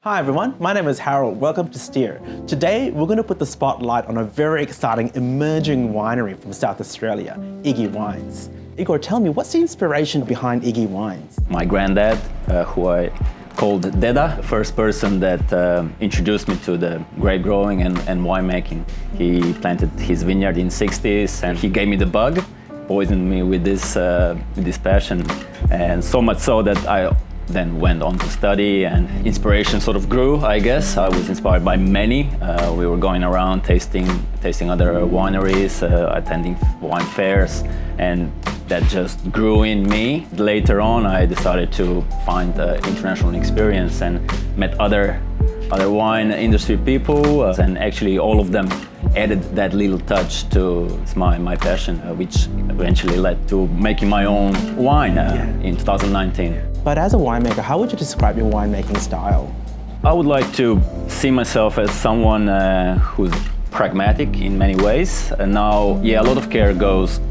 Hi everyone, my name is Harold. Welcome to Steer. Today we're going to put the spotlight on a very exciting emerging winery from South Australia, Iggy Wines. Igor, tell me, what's the inspiration behind Iggy Wines? My granddad, who I called Deda, the first person that introduced me to the grape growing and winemaking. He planted his vineyard in the 60s and he gave me the bug, poisoned me with this passion, and so much so that I then went on to study, and inspiration sort of grew, I guess. I was inspired by many. We were going around tasting other wineries, attending wine fairs, and that just grew in me. Later on, I decided to find international experience and met other wine industry people, and actually all of them added that little touch to my passion, which eventually led to making my own wine in 2019. But as a winemaker, how would you describe your winemaking style? I would like to see myself as someone who's pragmatic in many ways. And now, a lot of care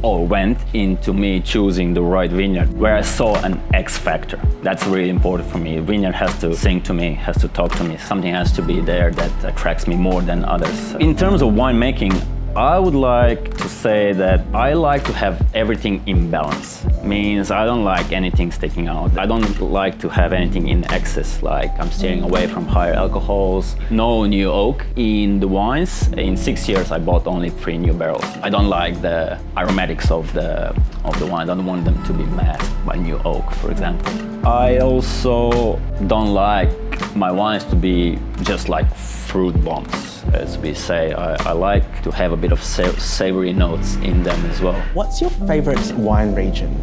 went into me choosing the right vineyard, where I saw an X factor. That's really important for me. Vineyard has to sing to me, has to talk to me. Something has to be there that attracts me more than others. In terms of winemaking, I would like to say that I like to have everything in balance. Means I don't like anything sticking out. I don't like to have anything in excess, like I'm steering away from higher alcohols. No new oak in the wines. In 6 years I bought only 3 new barrels. I don't like the aromatics of the wine. I don't want them to be masked by new oak, for example. I also don't like my wines to be just like fruit bombs, as we say. I like to have a bit of savory notes in them as well. What's your favorite wine region?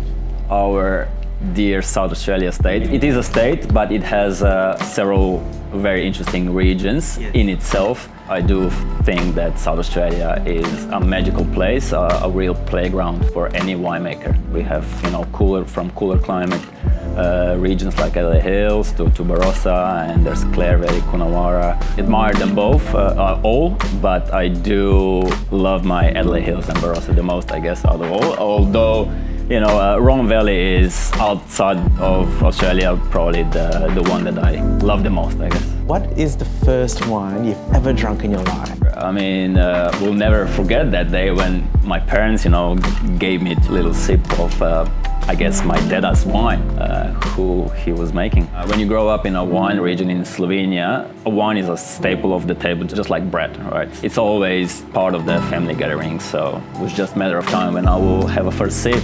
Our dear South Australia state. It is a state, but it has several very interesting regions in itself. I do think that South Australia is a magical place, a real playground for any winemaker. We have, cooler climate regions like Adelaide Hills to Barossa, and there's Clare Valley, Coonawarra. Admire them both, all, but I do love my Adelaide Hills and Barossa the most, I guess, out of all. Although, Rome Valley is outside of Australia, probably the one that I love the most, I guess. What is the first wine you've ever drunk in your life? I mean, we'll never forget that day when my parents, gave me a little sip of, I guess, my Deda's wine, who he was making. When you grow up in a wine region in Slovenia, a wine is a staple of the table, just like bread, right? It's always part of the family gathering, so it was just a matter of time when I will have a first sip.